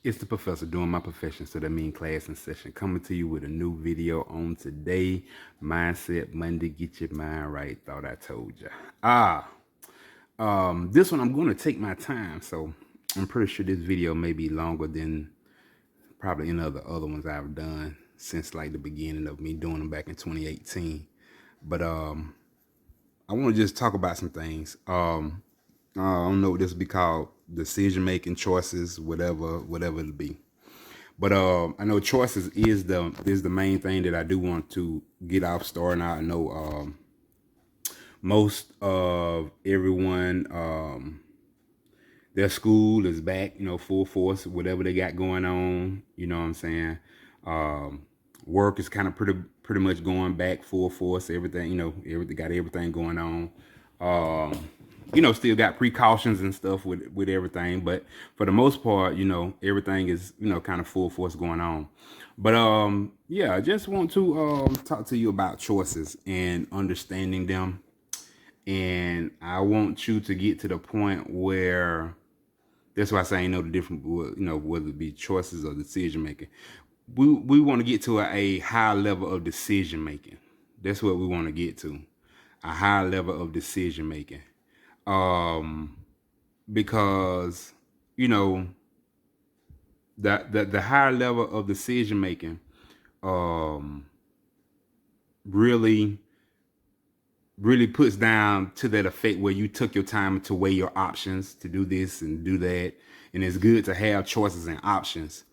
It's the professor doing my profession, so that means class in session. Coming to you with a new video on today. Mindset Monday, get your mind right. Thought I told ya. This one I'm going to take my time, so I'm pretty sure this video may be longer than probably any of the other ones I've done since like the beginning of me doing them back in 2018. But I want to just talk about some things. I don't know what this will be called, decision making, choices, whatever it'll be. But I know choices is the main thing that I do want to get off starting out. I know most of everyone, their school is back, full force, whatever they got going on. You know what I'm saying? Work is kind of pretty much going back full force. Everything, everything going on. Still got precautions and stuff with everything, but for the most part, everything is, kind of full force going on. But yeah, I just want to talk to you about choices and understanding them. And I want you to get to the point where, that's why I say, the different, whether it be choices or decision making. We want to get to a high level of decision making. That's what we want to get to, a high level of decision making. Because the higher level of decision making really puts down to that effect where you took your time to weigh your options, to do this and do that. And it's good to have choices and options.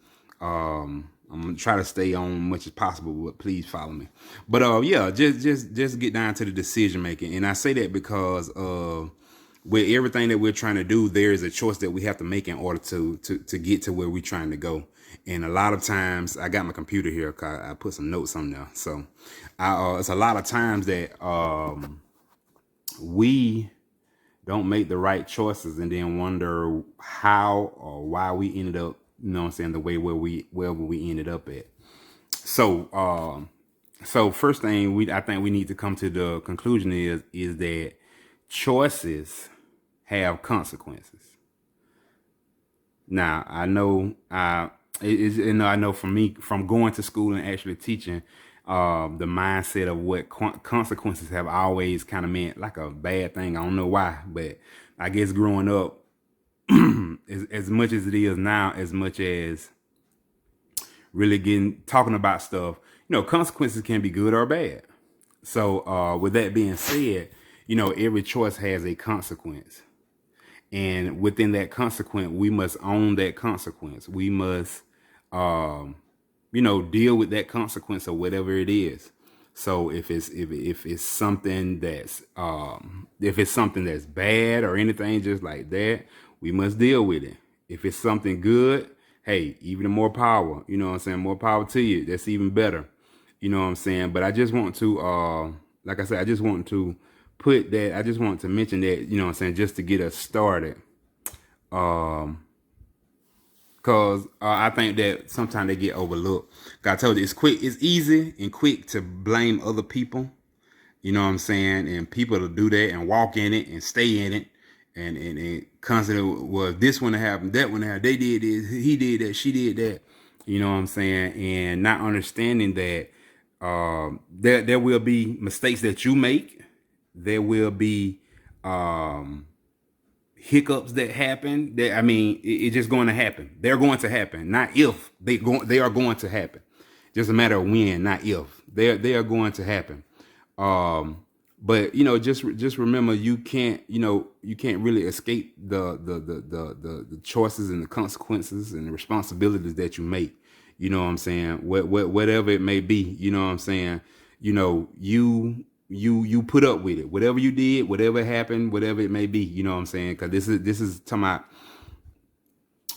I'm gonna try to stay on as much as possible, but please follow me. But yeah, just get down to the decision making. And I say that because with everything that we're trying to do, there is a choice that we have to make in order to get to where we're trying to go. And a lot of times, I got my computer here because I put some notes on there. So it's a lot of times that we don't make the right choices and then wonder how or why we ended up, the way wherever we ended up at. So first thing I think we need to come to the conclusion is that choices have consequences. Now, I know, I know from me, from going to school and actually teaching, the mindset of what consequences have always kind of meant like a bad thing. I don't know why, but I guess growing up, as much as it is now, as much as really talking about stuff, consequences can be good or bad. So with that being said, every choice has a consequence. And within that consequence, we must own that consequence. We must, deal with that consequence or whatever it is. So if it's something that's bad or anything just like that, we must deal with it. If it's something good, hey, even more power. You know what I'm saying? More power to you. That's even better. You know what I'm saying? But I just want to, like I said, I just want to mention that, just to get us started. Cause I think that sometimes they get overlooked. I told you, it's easy and quick to blame other people. You know what I'm saying? And people to do that and walk in it and stay in it. And constantly, well, this one happened, that one happened, they did this, he did that, she did that. You know what I'm saying? And not understanding that there will be mistakes that you make. There will be hiccups that happen. It's just going to happen. They're going to happen. Not if they are going to happen. Just a matter of when, not if. They are going to happen. But just remember, you can't really escape the choices and the consequences and the responsibilities that you make. You know what I'm saying? Whatever it may be, you know what I'm saying? You put up with it. Whatever you did, whatever happened, whatever it may be, you know what I'm saying? Because this is talking about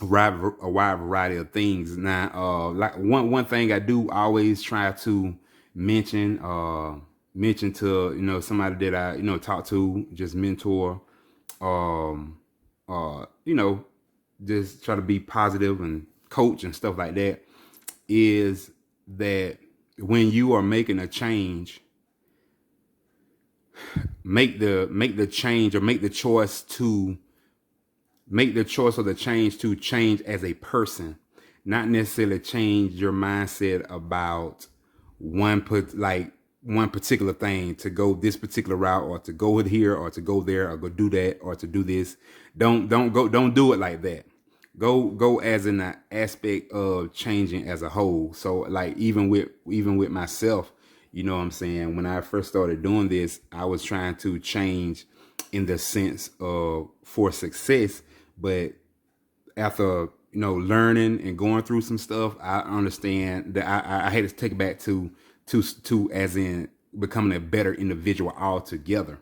a wide variety of things. Now, like one thing I do always try to mention to somebody that I talk to, just mentor, just try to be positive and coach and stuff like that, is that when you are making a change, make the change or make the choice or the change to change as a person, not necessarily change your mindset about one particular thing, to go this particular route, or to go here, or to go there, or go do that, or to do this. Don't do it like that. Go as in the aspect of changing as a whole. So like even with myself, you know what I'm saying, when I first started doing this, I was trying to change in the sense of for success. But after, you know, learning and going through some stuff, I understand that I had to take it back to as in becoming a better individual altogether.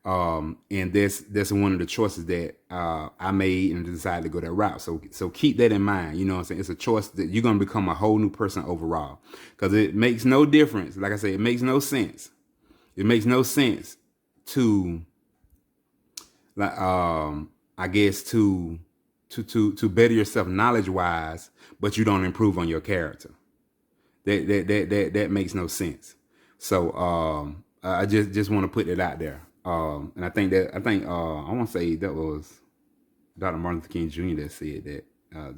And that's one of the choices that I made and decided to go that route. So keep that in mind. You know what I'm saying? It's a choice that you're gonna become a whole new person overall. Because it makes no difference. Like I said, it makes no sense. It makes no sense to like I guess to better yourself knowledge wise, but you don't improve on your character. That makes no sense. So I just want to put it out there. And I think I want to say that was Dr. Martin Luther King Jr. that said that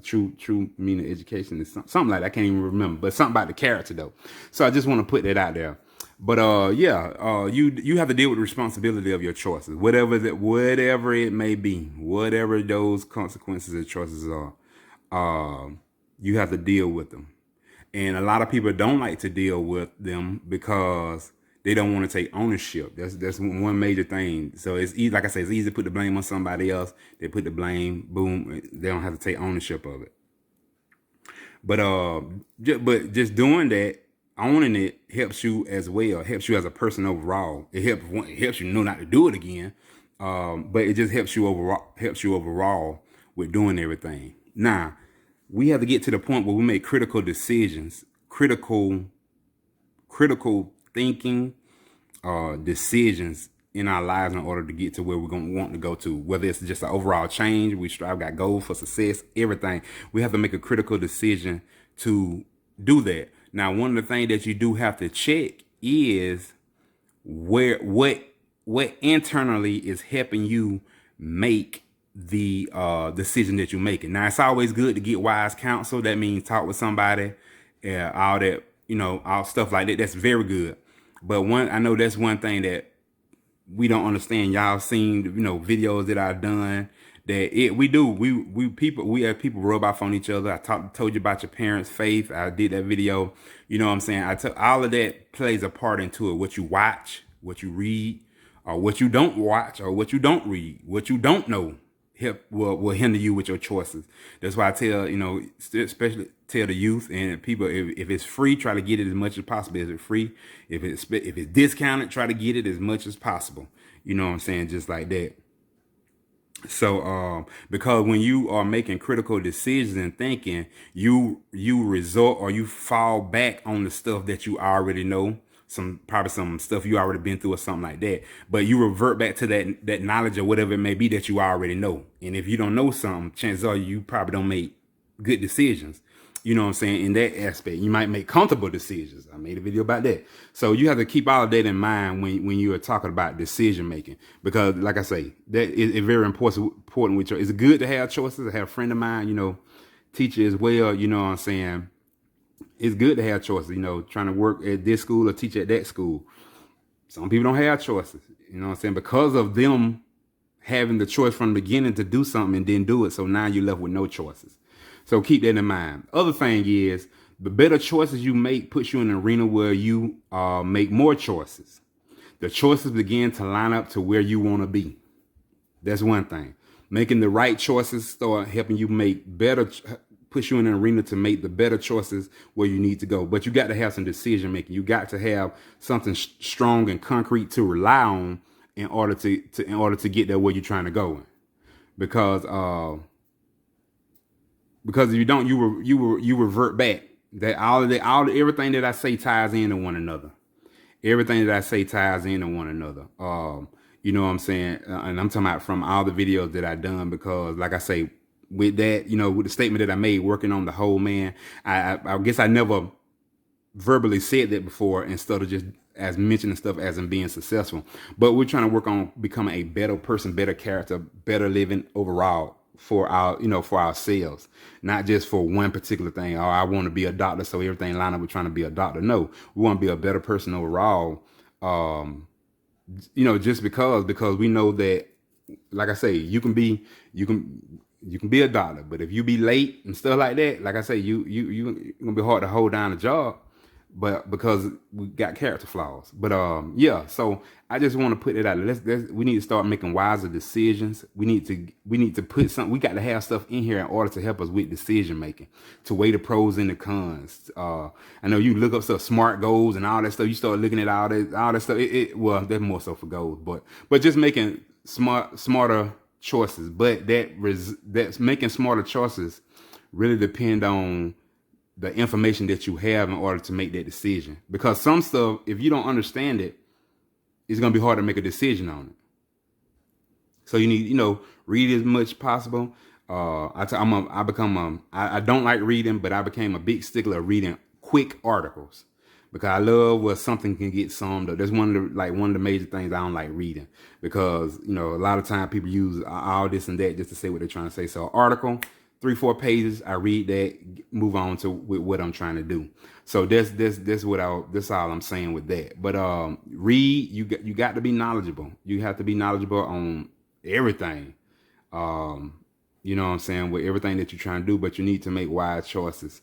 true meaning of education is something like that. I can't even remember, but something about the character though. So I just want to put that out there. But you have to deal with the responsibility of your choices, whatever it may be, whatever those consequences and choices are. You have to deal with them. And a lot of people don't like to deal with them because they don't want to take ownership. That's one major thing. So it's easy, like I said, it's easy to put the blame on somebody else. They put the blame, boom, they don't have to take ownership of it. But just doing that, owning it, helps you as well. Helps you as a person overall. It helps you know not to do it again. But it just helps you overall with doing everything. Now, we have to get to the point where we make critical decisions, critical thinking, decisions in our lives in order to get to where we're going to want to go to. Whether it's just an overall change, we got goals for success, everything. We have to make a critical decision to do that. Now, one of the things that you do have to check is what internally is helping you make the decision that you're making. Now, it's always good to get wise counsel. That means talk with somebody, all that, you know, all stuff like that. That's very good. But I know that's one thing that we don't understand. Y'all seen, you know, videos that I've done that we have people rub off on each other. I told you about your parents' faith. I did that video. You know what I'm saying? All of that plays a part into it. What you watch, what you read, or what you don't watch, or what you don't read, what you don't know, will hinder you with your choices. That's why I tell, you know, especially tell the youth and people, if it's free, try to get it as much as possible. Is it free? If it's discounted, try to get it as much as possible. You know what I'm saying? Just like that. So because when you are making critical decisions and thinking, you resort or you fall back on the stuff that you already know, probably some stuff you already been through or something like that, but you revert back to that knowledge or whatever it may be that you already know. And if you don't know something, chances are you probably don't make good decisions. You know what I'm saying? In that aspect, you might make comfortable decisions. I made a video about that. So you have to keep all of that in mind when you are talking about decision making, because like I say, that is very important with your, it's good to have choices. I have a friend of mine, you know, teacher as well, you know what I'm saying? It's good to have choices, you know, trying to work at this school or teach at that school. Some people don't have choices, you know what I'm saying? Because of them having the choice from the beginning to do something and didn't do it. So now you're left with no choices. So keep that in mind. Other thing is, the better choices you make puts you in an arena where you make more choices. The choices begin to line up to where you want to be. That's one thing. Making the right choices start helping you make better, push you in an arena to make the better choices where you need to go. But you got to have some decision making. You got to have something strong and concrete to rely on in order to get there where you're trying to go. Because if you don't, you revert back. That everything that I say ties into one another. Everything that I say ties into one another. You know what I'm saying? And I'm talking about from all the videos that I've done, because like I say, with that, you know, with the statement that I made, working on the whole man, I guess I never verbally said that before, instead of just as mentioning stuff as in being successful. But we're trying to work on becoming a better person, better character, better living overall. for our, for ourselves, not just for one particular thing. Oh, I want to be a doctor, so everything line up with trying to be a doctor. No, we want to be a better person overall. Just because we know that, like I say, you can be a doctor, but if you be late and stuff like that, like I say, you gonna be hard to hold down a job, but because we got character flaws. But yeah, so I just want to put it out. We need to start making wiser decisions. We need to put something. We got to have stuff in here in order to help us with decision making, to weigh the pros and the cons. I know you look up stuff, smart goals and all that stuff. You start looking at all that stuff. Well, that's more so for goals, but just making smarter choices. But that's making smarter choices really depend on the information that you have in order to make that decision. Because some stuff, if you don't understand it, it's gonna be hard to make a decision on it. So you need, read as much possible. I don't like reading, but I became a big stickler of reading quick articles because I love where something can get summed up. That's one of the major things I don't like reading, because a lot of time people use all this and that just to say what they're trying to say. So article, 3-4 pages, I read that, move on to with what I'm trying to do. So that's all I'm saying with that. But read, you got to be knowledgeable. You have to be knowledgeable on everything. You know what I'm saying, with everything that you're trying to do, but you need to make wise choices.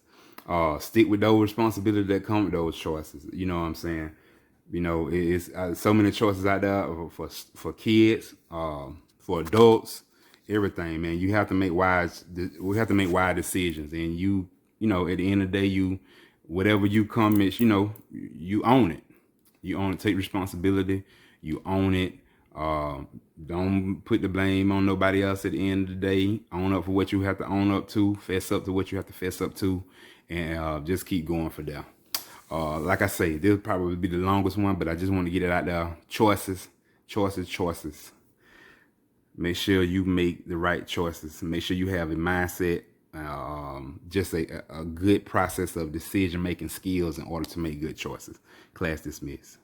Stick with those responsibilities that come with those choices. You know what I'm saying? It's so many choices out there for kids, for adults, everything, man. We have to make wise decisions. And at the end of the day, whatever you come is, you own it. You own it. Take responsibility. You own it. Don't put the blame on nobody else at the end of the day. Own up for what you have to own up to. Fess up to what you have to fess up to. And just keep going for there. Like I say, this will probably be the longest one, but I just want to get it out there. Choices. Make sure you make the right choices. Make sure you have a mindset, just a good process of decision-making skills in order to make good choices. Class dismissed.